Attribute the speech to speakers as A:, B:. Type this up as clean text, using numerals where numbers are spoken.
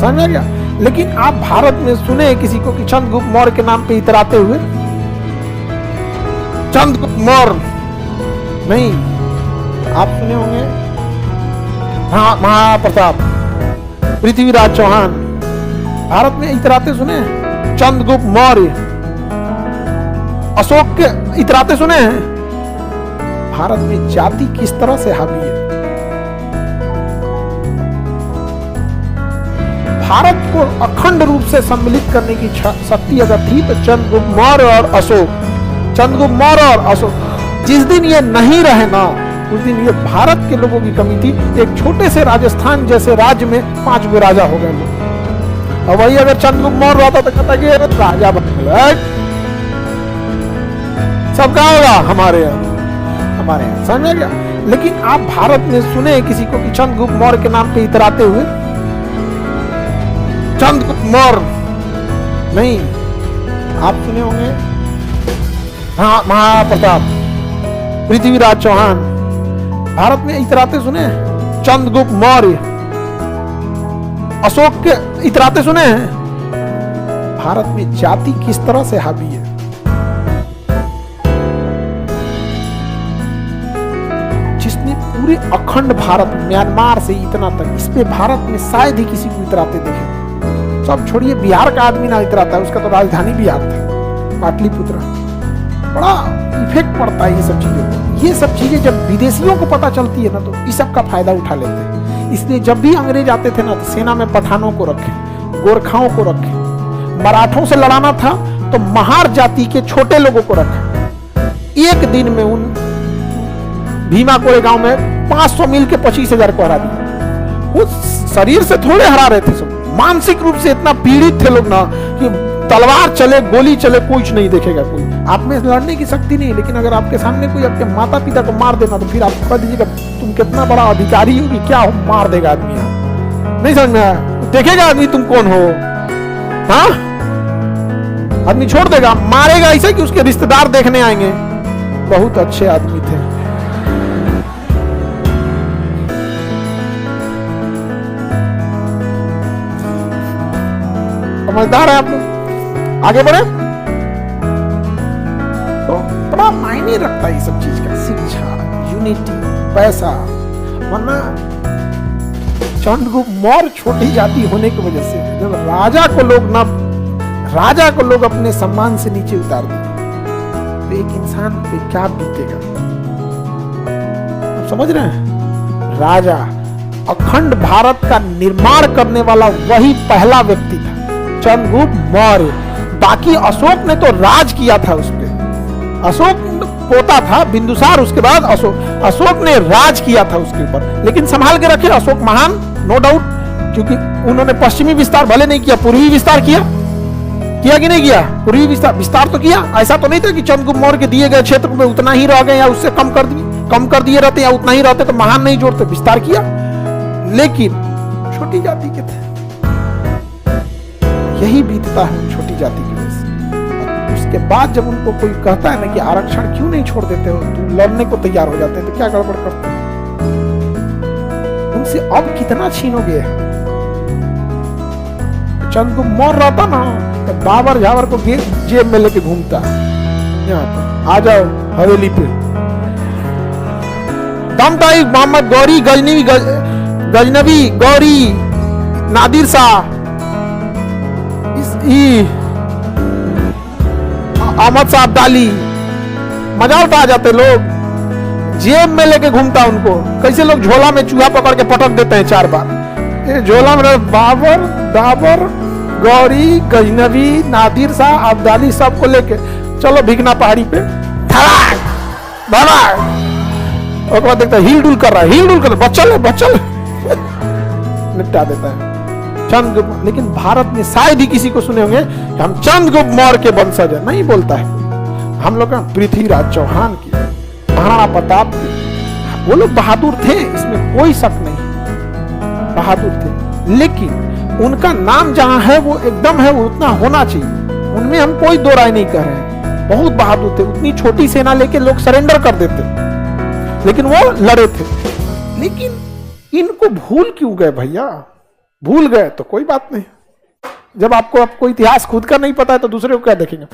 A: समझ गया। लेकिन आप भारत में सुने किसी को कि चंद्रगुप्त मौर्य के नाम पे इतराते हुए? चंद्रगुप्त मौर्य नहीं, आप सुने होंगे महाप्रताप, पृथ्वीराज चौहान, भारत में इतराते सुने हैं? चंद्रगुप्त मौर्य, अशोक के इतराते सुने हैं? भारत में जाति किस तरह से हावी है। भारत को अखंड रूप से सम्मिलित करने की शक्ति अगर थी तो चंद्रगुप्त मौर्य और अशोक, चंद्रगुप्त मौर्य और अशोक, जिस दिन ये नहीं रहे ना उस दिन ये भारत के लोगों की कमी थी। एक छोटे से राजस्थान जैसे राज्य में 5 गो राजा हो गए लोग, और वही अगर चंद्रगुप्त मौर्य रहता तो कहता कि राजा बन गए, सब कहाँ होगा? हमारे यहाँ, समझ गया। लेकिन आप भारत में सुने किसी को कि चंद्रगुप्त मौर्य के नाम पे इतराते हुए? चंद्रगुप्त मौर्य नहीं, आप सुने होंगे महाप्रताप, पृथ्वीराज चौहान, भारत में इतराते सुने हैं? चंद्रगुप्त मौर्य, अशोक के इतराते सुने हैं? भारत में जाति किस तरह से हावी है। जिसने पूरे अखंड भारत, म्यांमार से इतना तक, इस पे भारत में शायद ही किसी को इतराते देखे। सब छोड़िए, बिहार का आदमी ना इतराता है, उसका तो राजधानी बिहार था, पाटलिपुत्र। बड़ा इफेक्ट पड़ता है ये सब चीजें। ये सब चीजें जब विदेशियों को पता चलती है ना तो इस सब का फायदा उठा लेते हैं। इसलिए जब भी अंग्रेज आते थे ना तो सेना में पठानों को रखे, गोरखाओं को रखे, मराठों से लड़ाना था तो महार जाति के छोटे लोगों को रखे। एक दिन में उन भीमा कोरे गांव में 500 मील के 25,000 को हरा दिया। वो शरीर से थोड़े हरा रहे थे, सब मानसिक रूप से इतना पीड़ित थे लोग ना कि तलवार चले, गोली चले, कुछ नहीं देखेगा कोई। आप में लड़ने की शक्ति नहीं, लेकिन अगर आपके सामने कोई आपके माता पिता को मार देना तो फिर आप कह दीजिएगा तुम कितना बड़ा अधिकारी हो कि क्या हो, मार देगा आदमी। नहीं समझ में आया? देखेगा आदमी तुम कौन हो, हाँ? आदमी छोड़ देगा, मारेगा ऐसे कि उसके रिश्तेदार देखने आएंगे। बहुत अच्छे आदमी थे। समझदार है आप लोग, आगे बढ़े तो बड़ा मायने रखता है ये सब चीज का, शिक्षा, यूनिटी, पैसा। वरना चंद्रगुप्त मौर्य छोटी जाति होने की वजह से जब राजा को लोग अपने सम्मान से नीचे उतार देते तो एक इंसान पे क्या बीतेगा, आप समझ रहे हैं? राजा, अखंड भारत का निर्माण करने वाला वही पहला व्यक्ति था, चंद्रगुप्त मौर्य। बाकी अशोक ने तो राज किया था उस पे, अशोक पोता था बिंदुसार, उसके बाद अशोक ने राज किया था उसके ऊपर। लेकिन संभाल के रखे अशोक महान, नो डाउट, क्योंकि उन्होंने पश्चिमी विस्तार भले नहीं किया, पूर्वी विस्तार किया कि नहीं किया? पूर्वी विस्तार तो किया। ऐसा तो नहीं था कि चंद्रगुप्त मौर्य के दिए गए क्षेत्र में उतना ही रह गए या उससे कम कर दिए रहते या उतना ही रहते तो महान नहीं जोड़ते, विस्तार किया। लेकिन छोटी जाति के थे, यही बीतता है छोटी जाति की वजह से। उसके बाद जब उनको कोई कहता है ना कि आरक्षण क्यों नहीं छोड़ देते हो, तुम लड़ने को तैयार हो जाते हैं, तो क्या गड़बड़ करते हैं? उनसे अब कितना छीनोगे? चंद्रगुप्त मौर्य रहता ना तो बाबर झावर को जेब में लेके घूमता, यहाँ पर आ जाओ हवेली पे। दमता ही मोहम्मद गौरी, गजनवी गौरी, नादिर शाह, अहमद साहब अब्दाली, मजा उठा जाते लोग, जेब में लेके घूमता उनको। कैसे लोग झोला में चूहा पकड़ के पटक देते हैं 4 बार। ये झोला में बाबर, गौरी, गजनवी, नादिर शाह, अब्दाली सबको लेके चलो भिगना पहाड़ी पे, और बाद देखता हिल डुल कर रहा है, बच्चल निपटा देता है चंद्रगुप्त। लेकिन भारत में शायद ही किसी को सुने होंगे कि हम चंद्रगुप्त मौर्य के वंशज है, नहीं बोलता है। हम लोग पृथ्वीराज चौहान की, महाराणा प्रताप की, वो लोग बहादुर थे, इसमें कोई शक नहीं, बहादुर थे। लेकिन उनका नाम जहां है वो एकदम है, वो उतना होना चाहिए, उनमें हम कोई दो राय नहीं कर रहे हैं। बहुत बहादुर थे, उतनी छोटी सेना लेके लोग सरेंडर कर देते, लेकिन वो लड़े थे। लेकिन इनको भूल क्यों गए भैया? भूल गए तो कोई बात नहीं, जब आपको इतिहास खुद का नहीं पता है तो दूसरे को क्या देखेंगे।